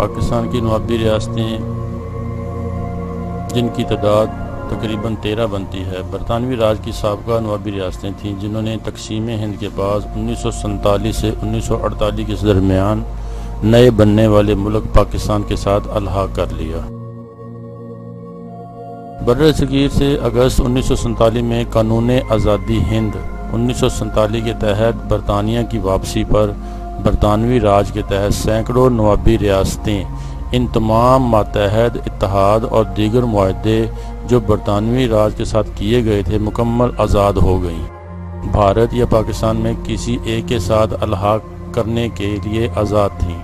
پاکستان کی نوابی ریاستیں جن کی تعداد تقریباً 13 بنتی ہے برطانوی راج کی سابقہ نوابی ریاستیں تھیں جنہوں نے تقسیم ہند کے بعد 1947 سے 1948 کے درمیان نئے بننے والے ملک پاکستان کے ساتھ الحاق کر لیا۔ بر صغیر سے اگست 1947 میں قانون آزادی ہند 1947 کے تحت برطانیہ کی واپسی پر برطانوی راج کے تحت سینکڑوں نوابی ریاستیں ان تمام ماتحت اتحاد اور دیگر معاہدے جو برطانوی راج کے ساتھ کیے گئے تھے مکمل آزاد ہو گئیں۔ بھارت یا پاکستان میں کسی ایک کے ساتھ الحاق کرنے کے لیے آزاد تھیں۔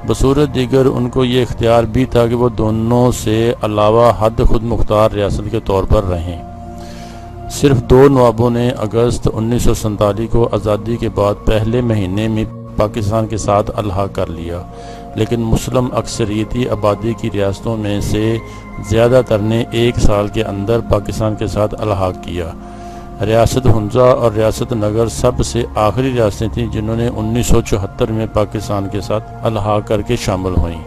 بصورت دیگر ان کو یہ اختیار بھی تھا کہ وہ دونوں سے علاوہ حد خود مختار ریاست کے طور پر رہیں۔ صرف 2 نوابوں نے اگست 1947 کو آزادی کے بعد پہلے مہینے میں پاکستان کے ساتھ الحاق کر لیا، لیکن مسلم اکثریتی آبادی کی ریاستوں میں سے زیادہ تر نے 1 سال کے اندر پاکستان کے ساتھ الحاق کیا۔ ریاست ہنزا اور ریاست نگر سب سے آخری ریاستیں تھیں جنہوں نے 1974 میں پاکستان کے ساتھ الحاق کر کے شامل ہوئیں۔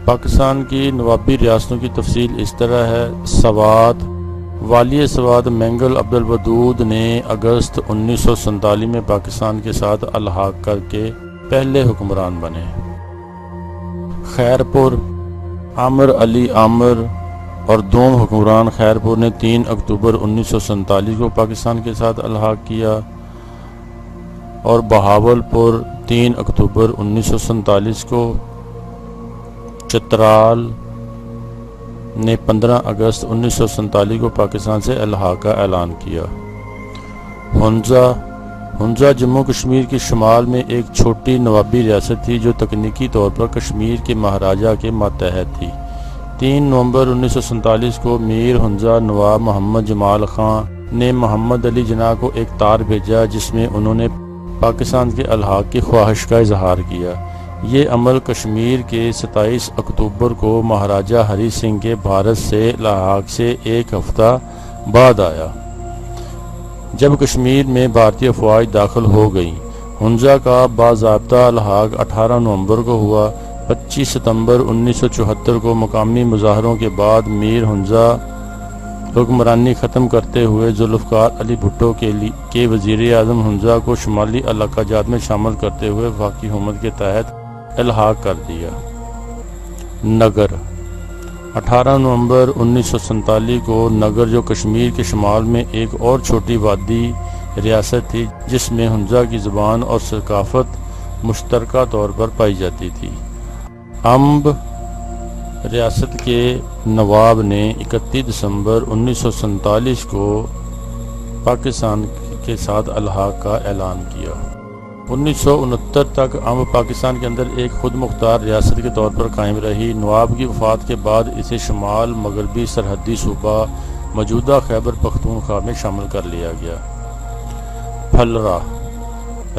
پاکستان کی نوابی ریاستوں کی تفصیل اس طرح ہے۔ سوات والی سوات مینگل عبدالودود نے اگست 1947 میں پاکستان کے ساتھ الحاق کر کے پہلے حکمران بنے۔ خیرپور عامر علی عامر اور دوم حکمران خیرپور نے 3 اکتوبر 1947 کو پاکستان کے ساتھ الحاق کیا، اور بہاولپور 3 اکتوبر 1947 کو۔ چترال نے 15 اگست 1947 کو پاکستان سے الحاق کا اعلان کیا۔ ہنزا جموں کشمیر کے شمال میں ایک چھوٹی نوابی ریاست تھی جو تکنیکی طور پر کشمیر کے مہاراجہ کے ماتحت تھی۔ 3 نومبر 1947 کو میر ہنزا نواب محمد جمال خان نے محمد علی جناح کو ایک تار بھیجا جس میں انہوں نے پاکستان کے الحاق کی خواہش کا اظہار کیا۔ یہ عمل کشمیر کے 27 اکتوبر کو مہاراجہ ہری سنگھ کے بھارت سے الحاق سے 1 ہفتہ بعد آیا، جب کشمیر میں بھارتی افواج داخل ہو گئیں۔ ہنزا کا باضابطہ الحاق 18 نومبر کو ہوا۔ 25 ستمبر 1974 کو مقامی مظاہروں کے بعد میر ہنزا حکمرانی ختم کرتے ہوئے ذوالفقار علی بھٹو کے وزیر اعظم ہنزا کو شمالی علاقہ جات میں شامل کرتے ہوئے وفاقی حکومت کے تحت الحاق کر دیا۔ نگر 18 نومبر 1947 کو نگر جو کشمیر کے شمال میں ایک اور چھوٹی وادی ریاست تھی جس میں ہنزا کی زبان اور ثقافت مشترکہ طور پر پائی جاتی تھی۔ امب ریاست کے نواب نے 31 دسمبر 1947 کو پاکستان کے ساتھ الحاق کا اعلان کیا۔ 1969 تک امب پاکستان کے اندر ایک خود مختار ریاست کے طور پر قائم رہی۔ نواب کی وفات کے بعد اسے شمال مغربی سرحدی صوبہ موجودہ خیبر پختونخوا میں شامل کر لیا گیا۔ پھلرا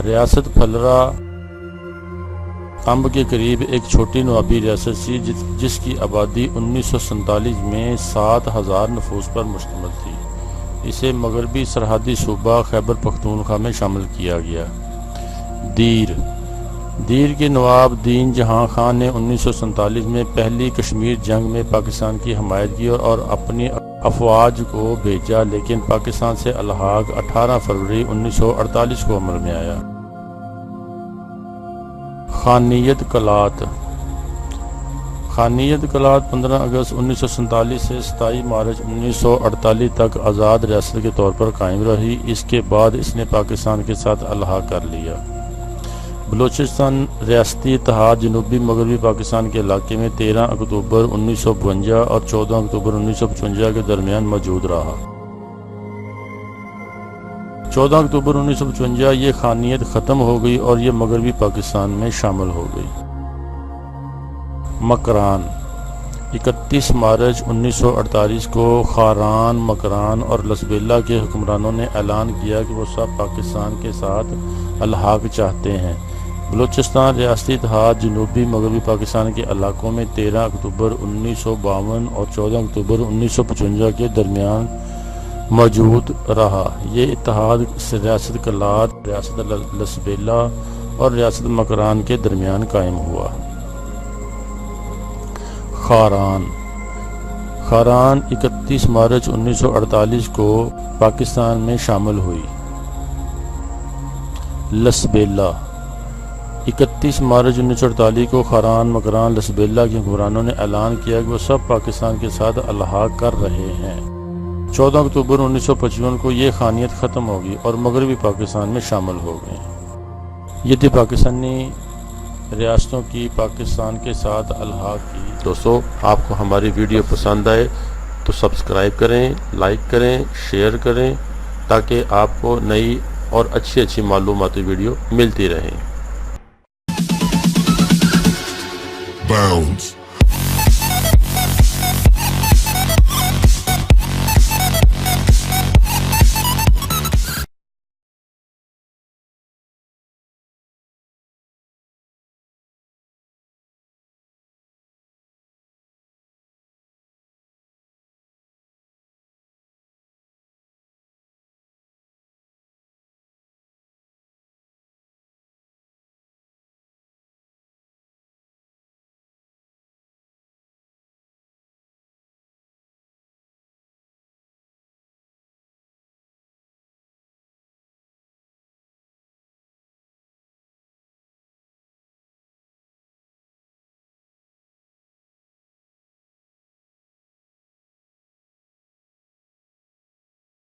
ریاست پھلرا امب کے قریب ایک چھوٹی نوابی ریاست تھی جس کی آبادی 1947 میں 7000 نفوس پر مشتمل تھی۔ اسے مغربی سرحدی صوبہ خیبر پختونخوا میں شامل کیا گیا۔ دیر کے نواب دین جہاں خان نے 1947 میں پہلی کشمیر جنگ میں پاکستان کی حمایت کی اور اپنی افواج کو بھیجا، لیکن پاکستان سے الحاق 18 فروری 1948 کو عمل میں آیا۔ خانیت کلات 15 اگست 1947 سے 27 مارچ 1948 تک آزاد ریاست کے طور پر قائم رہی۔ اس کے بعد اس نے پاکستان کے ساتھ الحاق کر لیا۔ بلوچستان ریاستی اتحاد جنوبی مغربی پاکستان کے علاقے میں 13 اکتوبر 1952 اور 14 اکتوبر 1955 کے درمیان موجود رہا۔ 14 اکتوبر 1955 یہ خانیت ختم ہو گئی اور یہ مغربی پاکستان میں شامل ہو گئی۔ مکران 31 مارچ 1948 کو خاران، مکران اور لسبیلا کے حکمرانوں نے اعلان کیا کہ وہ سب پاکستان کے ساتھ الحاق چاہتے ہیں۔ بلوچستان ریاستی اتحاد جنوبی مغربی پاکستان کے علاقوں میں 13 اکتوبر 1952 اور 14 اکتوبر 1955 کے درمیان موجود رہا۔ یہ اتحاد ریاست کلات، ریاست لسبیلا اور ریاست مکران کے درمیان قائم ہوا۔ خاران 31 مارچ 1948 کو پاکستان میں شامل ہوئی۔ لسبیلا 31 مارچ 1948 کو خاران مکران لسبیلا کے حکمرانوں نے اعلان کیا کہ وہ سب پاکستان کے ساتھ الحاق کر رہے ہیں۔ 14 اکتوبر 1955 کو یہ خانیت ختم ہوگی اور مغربی پاکستان میں شامل ہو گئے۔ یہ تھی پاکستانی ریاستوں کی پاکستان کے ساتھ الحاق کی۔ دوستو، آپ کو ہماری ویڈیو پسند آئے تو سبسکرائب کریں، لائک کریں، شیئر کریں تاکہ آپ کو نئی اور اچھی معلوماتی ویڈیو ملتی رہیں۔ Bounce.